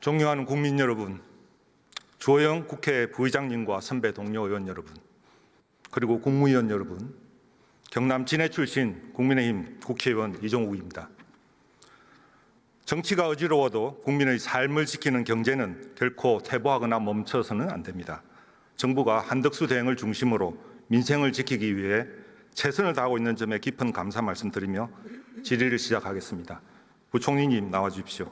존경하는 국민 여러분, 주호영 국회 부의장님과 선배 동료 의원 여러분, 그리고 국무위원 여러분, 경남 진해 출신 국민의힘 국회의원 이종욱입니다. 정치가 어지러워도 국민의 삶을 지키는 경제는 결코 퇴보하거나 멈춰서는 안 됩니다. 정부가 한덕수 대행을 중심으로 민생을 지키기 위해 최선을 다하고 있는 점에 깊은 감사 말씀드리며 질의를 시작하겠습니다. 부총리님 나와 주십시오.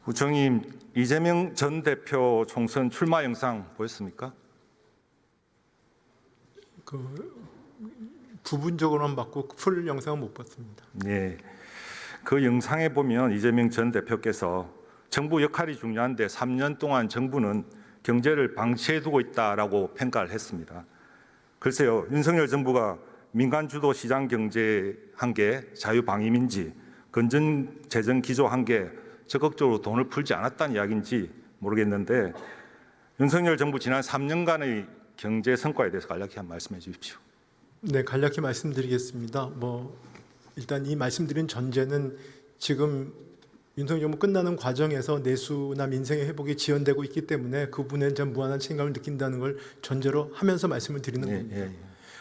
부총리님, 이재명 전 대표 총선 출마 영상 보였습니까? 부분적으로만 봤고 풀 영상은 못 봤습니다. 네, 그 영상에 보면 이재명 전 대표께서 정부 역할이 중요한데 3년 동안 정부는 경제를 방치해두고 있다라고 평가를 했습니다. 글쎄요, 윤석열 정부가 민간 주도 시장 경제 한 게 자유방임인지 건전 재정 기조 한 게 적극적으로 돈을 풀지 않았다는 이야기인지 모르겠는데 윤석열 정부 지난 3년간의 경제 성과에 대해서 간략히 한 말씀해 주십시오. 네, 간략히 말씀드리겠습니다. 일단 이 말씀드린 전제는 지금 윤석열 정부 끝나는 과정에서 내수나 민생의 회복이 지연되고 있기 때문에 그 부분에 좀 무한한 책임감을 느낀다는 걸 전제로 하면서 말씀을 드리는 겁니다.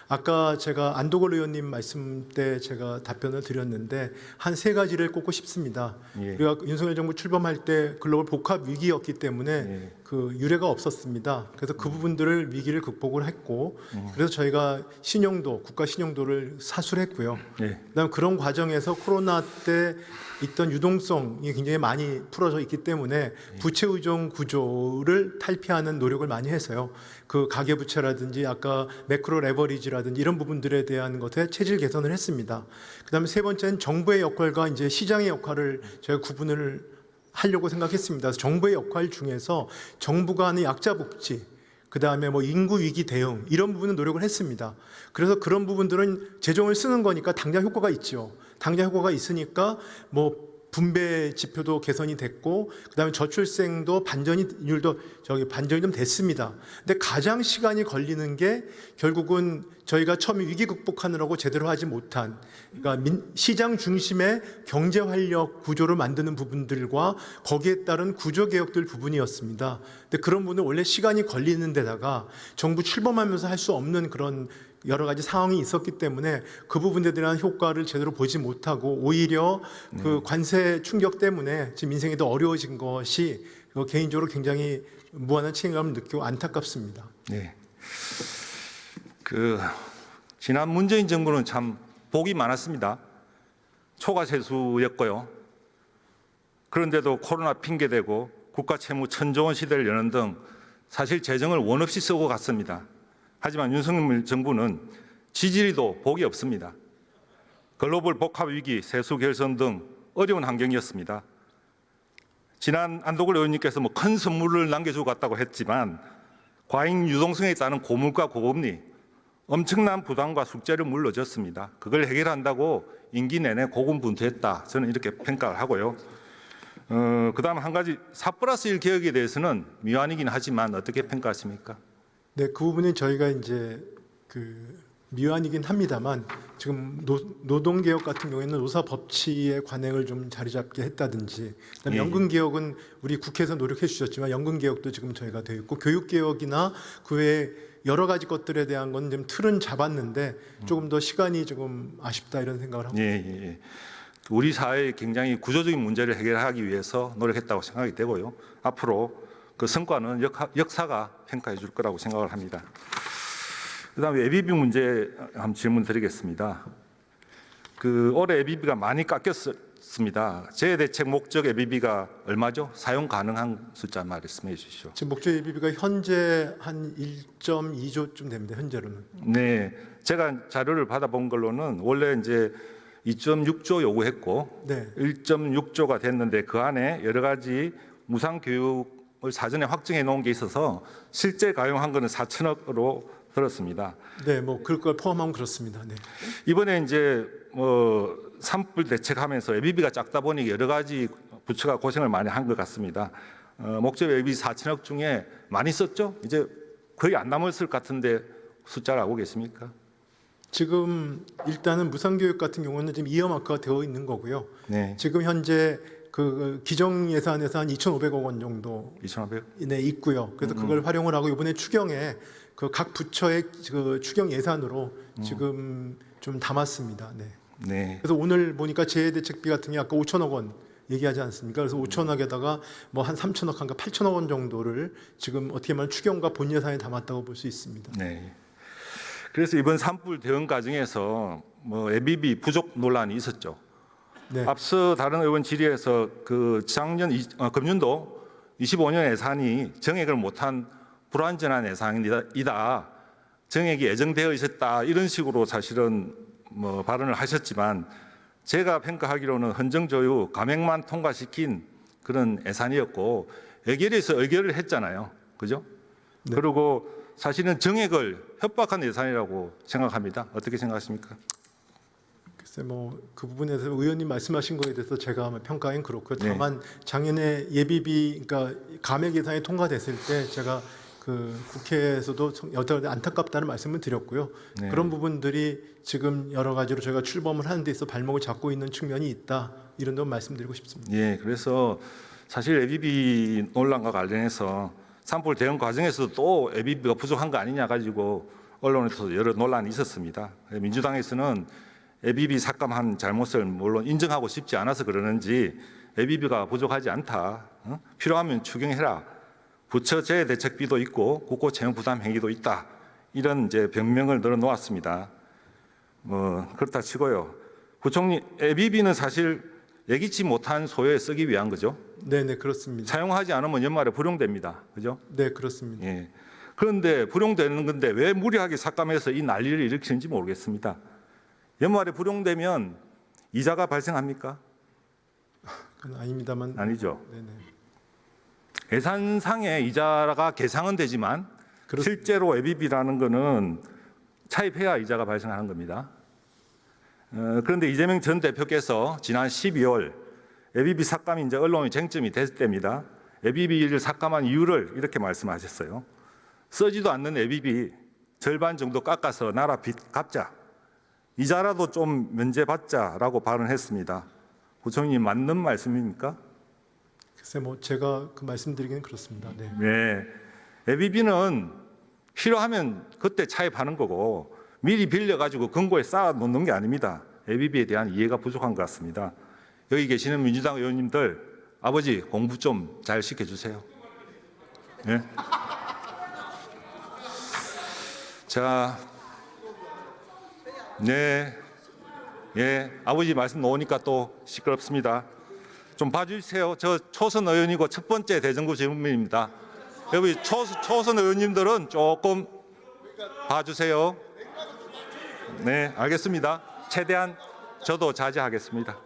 아까 제가 안도걸 의원님 말씀 때 제가 답변을 드렸는데 한 세 가지를 꼽고 싶습니다. 우리가 윤석열 정부 출범할 때 글로벌 복합 위기였기 때문에 그 유례가 없었습니다. 그래서 그 부분들을 위기를 극복을 했고 그래서 저희가 신용도, 국가 신용도를 사수했고요. 그다음 그런 과정에서 코로나 때 있던 유동성이 굉장히 많이 풀어져 있기 때문에 부채 의존 구조를 탈피하는 노력을 많이 해서요. 그 가계부채라든지 아까 매크로 레버리지라든지 이런 부분들에 대한 것에 체질 개선을 했습니다. 그다음에 세 번째는 정부의 역할과 이제 시장의 역할을 저희가 구분을 하려고 생각했습니다. 그래서 정부의 역할 중에서 정부가 하는 약자 복지, 그다음에 인구 위기 대응 이런 부분은 노력을 했습니다. 그래서 그런 부분들은 재정을 쓰는 거니까 당장 효과가 있죠. 당장 효과가 있으니까 분배 지표도 개선이 됐고 그다음에 저출생도 반전율도 반전이 좀 됐습니다. 근데 가장 시간이 걸리는 게 결국은 저희가 처음에 위기 극복하느라고 제대로 하지 못한 그러니까 시장 중심의 경제 활력 구조를 만드는 부분들과 거기에 따른 구조 개혁들 부분이었습니다. 근데 그런 부분은 원래 시간이 걸리는 데다가 정부 출범하면서 할 수 없는 그런 여러 가지 상황이 있었기 때문에 그 부분에 대한 효과를 제대로 보지 못하고 오히려 그 관세 충격 때문에 지금 민생이 더 어려워진 것이 개인적으로 굉장히 무한한 책임감을 느끼고 안타깝습니다. 네. 지난 문재인 정부는 참 복이 많았습니다. 초과 세수였고요. 그런데도 코로나 핑계대고 국가 채무 1,000조 원 시대를 여는 등 사실 재정을 원 없이 쓰고 갔습니다. 하지만 윤석열 정부는 지지리도 복이 없습니다. 글로벌 복합 위기, 세수 결선 등 어려운 환경이었습니다. 지난 안도걸 의원님께서 큰 선물을 남겨주고 갔다고 했지만 과잉 유동성에 따른 고물가 고금리, 엄청난 부담과 숙제를 물려줬습니다. 그걸 해결한다고 임기 내내 고군분투했다. 저는 이렇게 평가를 하고요. 그다음 한 가지 4+1 개혁에 대해서는 미완이긴 하지만 어떻게 평가하십니까? 네, 그 부분은 저희가 이제 미완이긴 합니다만 지금 노동개혁 같은 경우에는 노사법치의 관행을 좀 자리 잡게 했다든지 그다음에 연금개혁은 우리 국회에서 노력해 주셨지만 연금개혁도 지금 저희가 되어 있고 교육개혁이나 그 외에 여러 가지 것들에 대한 건 좀 틀은 잡았는데 조금 더 시간이 조금 아쉽다 이런 생각을 하고 있습니다. 우리 사회의 굉장히 구조적인 문제를 해결하기 위해서 노력했다고 생각이 되고요. 앞으로 그 성과는 역사가 평가해 줄 거라고 생각을 합니다. 그다음에 예비비 문제 한번 질문 드리겠습니다. 올해 예비비가 많이 깎였습니다. 재대책 목적 예비비가 얼마죠? 사용 가능한 숫자 말씀해 주시죠. 지금 목적 예비비가 현재 한 1.2조쯤 됩니다. 현재로는. 네, 제가 자료를 받아본 걸로는 원래 이제 2.6조 요구했고 1.6조가 됐는데 그 안에 여러 가지 무상교육 사전에 확정해 놓은 게 있어서 실제 가용한 거는 4천억으로 들었습니다. 네, 뭐 그걸 포함하면 그렇습니다. 네. 이번에 이제 뭐 산불 대책하면서 예비비가 작다 보니 여러 가지 부처가 고생을 많이 한 것 같습니다. 목적 예비 4천억 중에 많이 썼죠? 이제 거의 안 남았을 것 같은데 숫자를 알고 계십니까? 지금 일단은 무상교육 같은 경우는 지금 이어마크가 되어 있는 거고요. 네, 지금 현재 그 기정 예산에서 한 2,500억 원 정도 2,500. 네, 있고요. 그래서 그걸 활용을 하고 이번에 추경에 그 각 부처의 그 추경 예산으로 지금 좀 담았습니다. 네. 네, 그래서 오늘 보니까 재해대책비 같은 게 아까 5천억 원 얘기하지 않습니까? 그래서 5천억에다가 뭐 한 3천억, 한가 8천억 원 정도를 지금 어떻게 보면 추경과 본 예산에 담았다고 볼 수 있습니다. 네. 그래서 이번 산불 대응 과정에서 뭐 예비비 부족 논란이 있었죠. 네. 앞서 다른 의원 질의에서 그 작년 금년도 25년 예산이 정액을 못한 불완전한 예산이다. 정액이 예정되어 있었다. 이런 식으로 사실은 뭐 발언을 하셨지만 제가 평가하기로는 헌정조유 감액만 통과시킨 그런 예산이었고 의결에서 의결을 했잖아요. 그죠? 네. 그리고 사실은 정액을 협박한 예산이라고 생각합니다. 어떻게 생각하십니까? 글쎄 뭐 그 부분에 대해서 의원님 말씀하신 거에 대해서 제가 평가엔 그렇고요. 다만 작년에 예비비 그러니까 감액 예산이 통과됐을 때 제가 그 국회에서도 여러 안타깝다는 말씀을 드렸고요. 네. 그런 부분들이 지금 여러 가지로 저희가 출범을 하는 데 있어 발목을 잡고 있는 측면이 있다. 이런 점 말씀드리고 싶습니다. 예, 그래서 사실 예비비 논란과 관련해서 산불 대응 과정에서도 또 예비비가 부족한 거 아니냐 가지고 언론에서 여러 논란이 있었습니다. 민주당에서는 예비비 삭감한 잘못을 물론 인정하고 싶지 않아서 그러는지 예비비가 부족하지 않다. 필요하면 추경해라. 부처 재해 대책비도 있고 국고 채용 부담 행위도 있다. 이런 이제 변명을 늘어놓았습니다. 뭐 그렇다 치고요. 부총리 예비비는 사실 예기치 못한 소요에 쓰기 위한 거죠. 네, 네, 그렇습니다. 사용하지 않으면 연말에 불용됩니다. 그죠? 네, 그렇습니다. 예. 그런데 불용되는 건데 왜 무리하게 삭감해서 이 난리를 일으키는지 모르겠습니다. 연말에 불용되면 이자가 발생합니까? 그건 아닙니다만. 아니죠. 네, 네. 예산상의 이자가 계상은 되지만 실제로 예비비라는 거는 차입해야 이자가 발생하는 겁니다. 그런데 이재명 전 대표께서 지난 12월 예비비 삭감이 이제 언론의 쟁점이 됐을 때입니다. 예비비를 삭감한 이유를 이렇게 말씀하셨어요. 쓰지도 않는 예비비 절반 정도 깎아서 나라 빚 갚자. 이자라도 좀 면제받자라고 발언했습니다. 부총리님 맞는 말씀입니까? 글쎄 뭐 제가 그 말씀드리기는 그렇습니다. 네. 네. 예비비는 필요하면 그때 차입하는 거고 미리 빌려가지고 금고에 쌓아 놓는 게 아닙니다. 예비비에 대한 이해가 부족한 것 같습니다. 여기 계시는 민주당 의원님들 아버지 공부 좀 잘 시켜주세요. 네? 자, 네, 예, 아버지 말씀 놓으니까 또 시끄럽습니다. 좀 봐주세요. 저 초선 의원이고 첫 번째 대전구 질문입니다. 여기 초선 의원님들은 조금 봐주세요. 네, 알겠습니다. 최대한 저도 자제하겠습니다.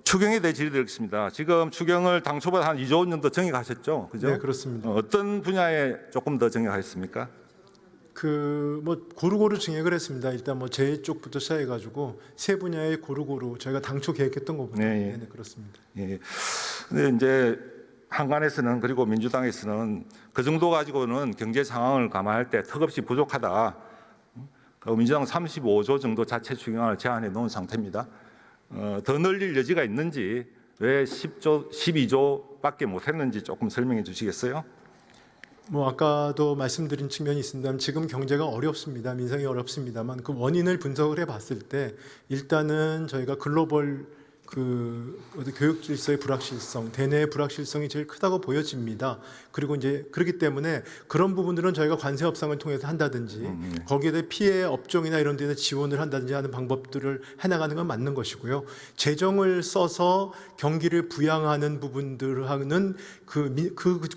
추경에 대해 질의드리겠습니다. 지금 추경을 당초보다 한 2조 원 정도 정액하셨죠, 그죠? 네, 그렇습니다. 어떤 분야에 조금 더 정액하셨습니까? 그 뭐 고루고루 증액을 했습니다. 일단 뭐 재해 쪽부터 시작해가지고 세 분야에 고루고루 저희가 당초 계획했던 것보다 네, 네, 그렇습니다. 예. 근데 이제 한간에서는 그리고 민주당에서는 그 정도 가지고는 경제 상황을 감안할 때 턱없이 부족하다. 민주당 35조 정도 자체 추경안을 제안해 놓은 상태입니다. 더 늘릴 여지가 있는지 왜 10조, 12조밖에 못했는지 조금 설명해 주시겠어요? 뭐 아까도 말씀드린 측면이 있습니다. 지금 경제가 어렵습니다. 민생이 어렵습니다만 그 원인을 분석을 해봤을 때 일단은 저희가 글로벌 그 교육 질서의 불확실성, 대내의 불확실성이 제일 크다고 보여집니다. 그리고 이제 그렇기 때문에 그런 부분들은 저희가 관세 협상을 통해서 한다든지 거기에 대해 피해 업종이나 이런 데서 지원을 한다든지 하는 방법들을 해나가는 건 맞는 것이고요. 재정을 써서 경기를 부양하는 부분들하고는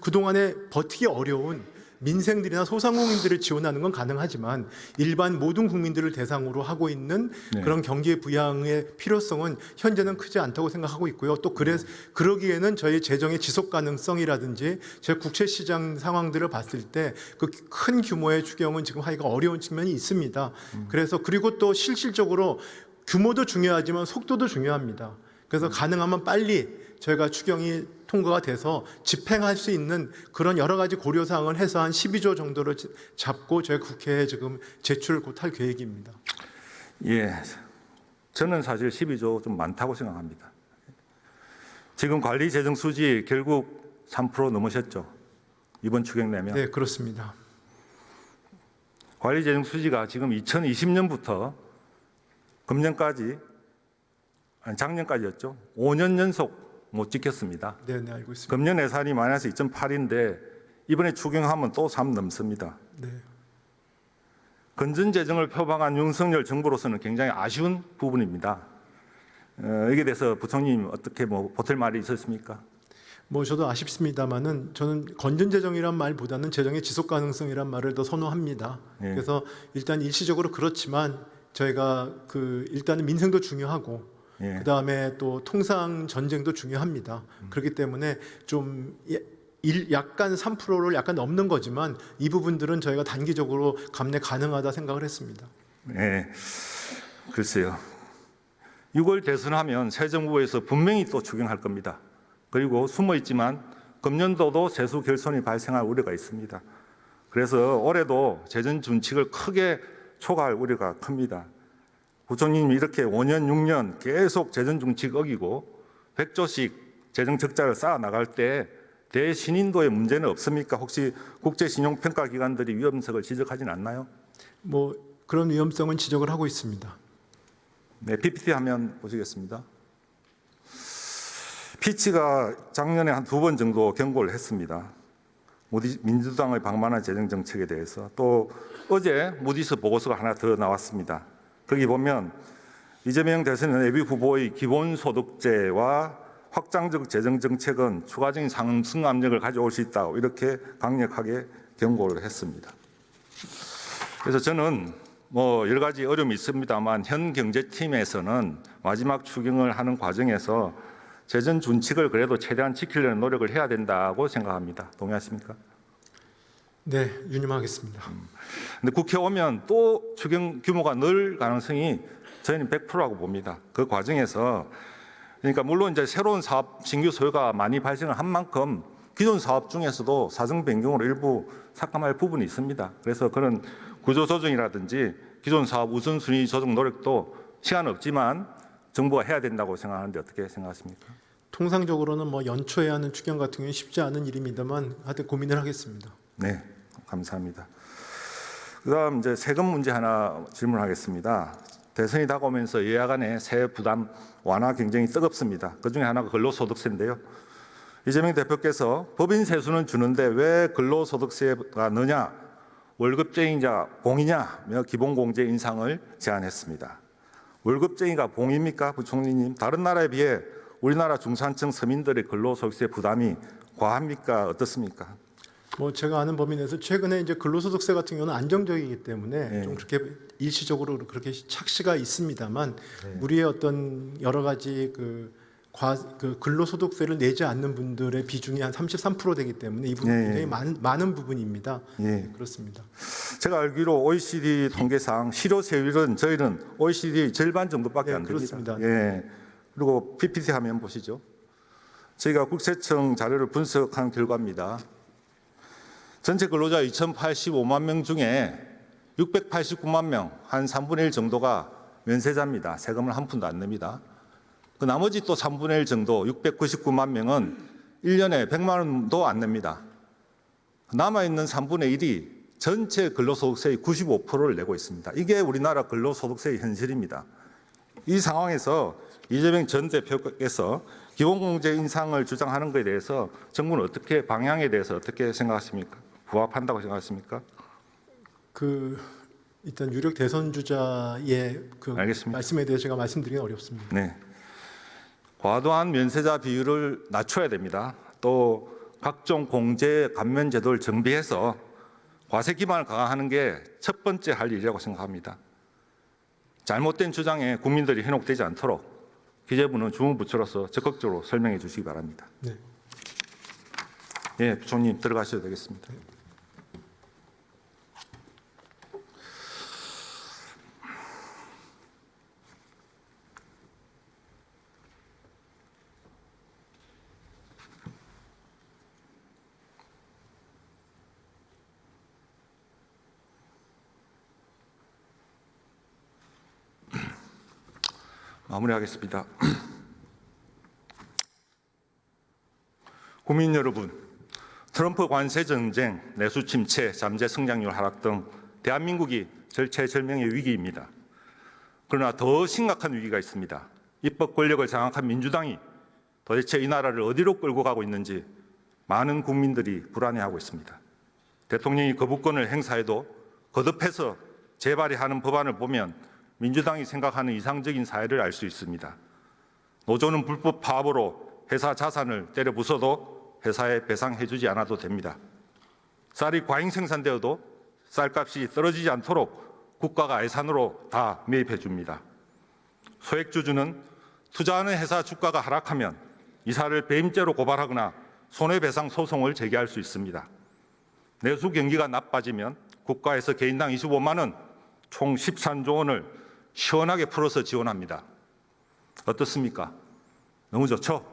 그동안에 버티기 어려운 민생들이나 소상공인들을 지원하는 건 가능하지만 일반 모든 국민들을 대상으로 하고 있는 네. 그런 경기 부양의 필요성은 현재는 크지 않다고 생각하고 있고요. 또 그러기에는 저희 재정의 지속 가능성이라든지 저희 국채 시장 상황들을 봤을 때 그 큰 규모의 추경은 지금 하기가 어려운 측면이 있습니다. 그래서 그리고 또 실질적으로 규모도 중요하지만 속도도 중요합니다. 그래서 가능하면 빨리 저희가 추경이 통과가 돼서 집행할 수 있는 그런 여러 가지 고려 사항을 해서 한 12조 정도를 잡고 저희 국회에 지금 제출을 곧 할 계획입니다. 예, 저는 사실 12조 좀 많다고 생각합니다. 지금 관리 재정 수지 결국 3% 넘으셨죠? 이번 추경 내면. 네, 그렇습니다. 관리 재정 수지가 지금 2020년부터 금년까지 아니 작년까지였죠. 5년 연속 못 지켰습니다. 네, 네, 알고 있습니다. 금년 예산이 마이너스 2.8인데 이번에 추경하면 또 3 넘습니다. 네. 건전 재정을 표방한 윤석열 정부로서는 굉장히 아쉬운 부분입니다. 여기에 대해서 부총님 어떻게 보탤 말이 있었습니까? 뭐 저도 아쉽습니다만은 저는 건전 재정이란 말보다는 재정의 지속 가능성이란 말을 더 선호합니다. 예. 그래서 일단 일시적으로 그렇지만 저희가 일단은 민생도 중요하고 예. 그다음에 또 통상 전쟁도 중요합니다. 그렇기 때문에 좀 약간 3%를 약간 넘는 거지만 이 부분들은 저희가 단기적으로 감내 가능하다 생각을 했습니다. 네, 글쎄요. 6월 대선하면 새 정부에서 분명히 또 추경할 겁니다. 그리고 숨어 있지만 금년도도 세수 결손이 발생할 우려가 있습니다. 그래서 올해도 재정 준칙을 크게 초과할 우려가 큽니다. 부총님이 이렇게 5년, 6년 계속 재정 준칙 어기고 100조씩 재정 적자를 쌓아 나갈 때 대신인도의 문제는 없습니까? 혹시 국제신용평가기관들이 위험성을 지적하진 않나요? 뭐 그런 위험성은 지적을 하고 있습니다. 네, PPT 화면 보시겠습니다. 피치가 작년에 한 2번 정도 경고를 했습니다. 민주당의 방만한 재정 정책에 대해서. 또 어제 무디스 보고서가 하나 더 나왔습니다. 거기 보면 이재명 대선 예비 후보의 기본소득제와 확장적 재정 정책은 추가적인 상승 압력을 가져올 수 있다고 이렇게 강력하게 경고를 했습니다. 그래서 저는 여러 가지 어려움이 있습니다만 현 경제팀에서는 마지막 추경을 하는 과정에서 재정 준칙을 그래도 최대한 지키려는 노력을 해야 된다고 생각합니다. 동의하십니까? 네, 유념하겠습니다. 근데 국회 오면 또 추경 규모가 늘 가능성이 저희는 100%라고 봅니다. 그 과정에서 그러니까 물론 이제 새로운 사업 신규 소요가 많이 발생을 한 만큼 기존 사업 중에서도 사정 변경으로 일부 삭감할 부분이 있습니다. 그래서 그런 구조 조정이라든지 기존 사업 우선순위 조정 노력도 시간 없지만 정부가 해야 된다고 생각하는데 어떻게 생각하십니까? 통상적으로는 뭐 연초에 하는 추경 같은 경우는 쉽지 않은 일입니다만 하여튼 고민을 하겠습니다. 네, 감사합니다. 그다음 이제 세금 문제 하나 질문하겠습니다. 대선이 다가오면서 여야 간의 세금 부담 완화 굉장히 뜨겁습니다. 그 중에 하나가 근로소득세인데요. 이재명 대표께서 법인 세수는 주는데 왜 근로소득세가 넣냐, 월급쟁이냐 봉이냐며 기본공제 인상을 제안했습니다. 월급쟁이가 봉입니까, 부총리님? 다른 나라에 비해 우리나라 중산층 서민들의 근로소득세 부담이 과합니까, 어떻습니까? 뭐 제가 아는 범위 내에서 최근에 이제 근로소득세 같은 경우는 안정적이기 때문에 네. 좀 그렇게 일시적으로 그렇게 착시가 있습니다만 네. 우리의 어떤 여러 가지 근로소득세를 내지 않는 분들의 비중이 한 33% 되기 때문에 이 부분이 네. 굉장히 많은 부분입니다. 예. 그렇습니다. 제가 알기로 OECD 통계상 실효세율은 저희는 OECD 절반 정도밖에 네, 안 됩니다. 그렇습니다. 예. 그리고 PPT 화면 보시죠. 저희가 국세청 자료를 분석한 결과입니다. 전체 근로자 2,085만 명 중에 689만 명, 한 3분의 1 정도가 면세자입니다. 세금을 한 푼도 안 냅니다. 그 나머지 또 3분의 1 정도, 699만 명은 1년에 100만 원도 안 냅니다. 남아있는 3분의 1이 전체 근로소득세의 95%를 내고 있습니다. 이게 우리나라 근로소득세의 현실입니다. 이 상황에서 이재명 전 대표께서 기본공제 인상을 주장하는 것에 대해서 정부는 어떻게 방향에 대해서 어떻게 생각하십니까? 부합한다고 생각하십니까? 일단 유력 대선 주자의 알겠습니다. 말씀에 대해 제가 말씀드리기 어렵습니다. 네. 과도한 면세자 비율을 낮춰야 됩니다. 또 각종 공제 감면 제도를 정비해서 과세 기반을 강화하는 게 첫 번째 할 일이라고 생각합니다. 잘못된 주장에 국민들이 현혹되지 않도록 기재부는 주무부처로서 적극적으로 설명해 주시기 바랍니다. 네. 예, 부총님 들어가셔도 되겠습니다. 마무리하겠습니다. 국민 여러분, 트럼프 관세 전쟁, 내수 침체, 잠재 성장률 하락 등 대한민국이 절체절명의 위기입니다. 그러나 더 심각한 위기가 있습니다. 입법 권력을 장악한 민주당이 도대체 이 나라를 어디로 끌고 가고 있는지 많은 국민들이 불안해하고 있습니다. 대통령이 거부권을 행사해도 거듭해서 재발의하는 법안을 보면 민주당이 생각하는 이상적인 사회를 알 수 있습니다. 노조는 불법 파업으로 회사 자산을 때려 부숴도 회사에 배상해주지 않아도 됩니다. 쌀이 과잉 생산되어도 쌀값이 떨어지지 않도록 국가가 예산으로 다 매입해 줍니다. 소액주주는 투자하는 회사 주가가 하락하면 이사를 배임죄로 고발하거나 손해배상 소송을 제기할 수 있습니다. 내수 경기가 나빠지면 국가에서 개인당 25만 원, 총 13조 원을 시원하게 풀어서 지원합니다. 어떻습니까? 너무 좋죠?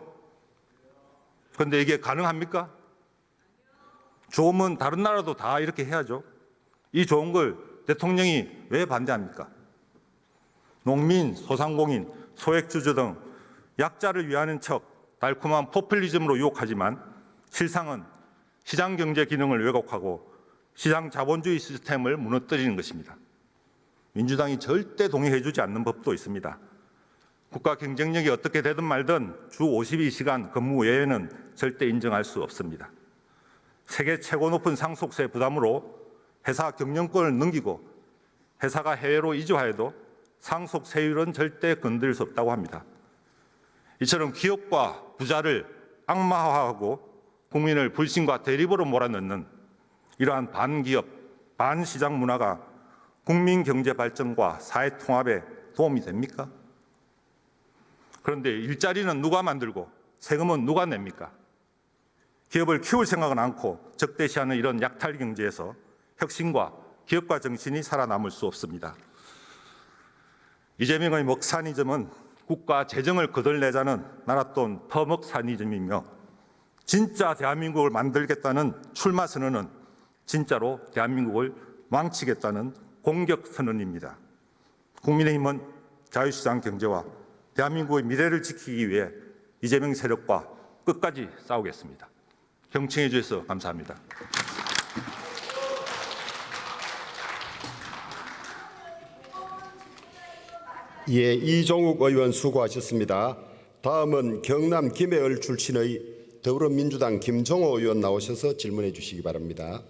그런데 이게 가능합니까? 좋으면 다른 나라도 다 이렇게 해야죠. 이 좋은 걸 대통령이 왜 반대합니까? 농민, 소상공인, 소액주주 등 약자를 위하는 척 달콤한 포퓰리즘으로 유혹하지만 실상은 시장경제 기능을 왜곡하고 시장 자본주의 시스템을 무너뜨리는 것입니다. 민주당이 절대 동의해주지 않는 법도 있습니다. 국가 경쟁력이 어떻게 되든 말든 주 52시간 근무 외에는 절대 인정할 수 없습니다. 세계 최고 높은 상속세 부담으로 회사 경영권을 넘기고 회사가 해외로 이주하여도 상속세율은 절대 건드릴 수 없다고 합니다. 이처럼 기업과 부자를 악마화하고 국민을 불신과 대립으로 몰아넣는 이러한 반기업, 반시장 문화가 국민 경제 발전과 사회 통합에 도움이 됩니까? 그런데 일자리는 누가 만들고 세금은 누가 냅니까? 기업을 키울 생각은 않고 적대시하는 이런 약탈 경제에서 혁신과 기업가 정신이 살아남을 수 없습니다. 이재명의 먹사니즘은 국가 재정을 거덜내자는 나랏돈 퍼먹사니즘이며 진짜 대한민국을 만들겠다는 출마 선언은 진짜로 대한민국을 망치겠다는 공격 선언입니다. 국민의힘은 자유시장 경제와 대한민국의 미래를 지키기 위해 이재명 세력과 끝까지 싸우겠습니다. 경청해 주셔서 감사합니다. 예, 이종욱 의원 수고하셨습니다. 다음은 경남 김해을 출신의 더불어민주당 김종호 의원 나오셔서 질문해 주시기 바랍니다.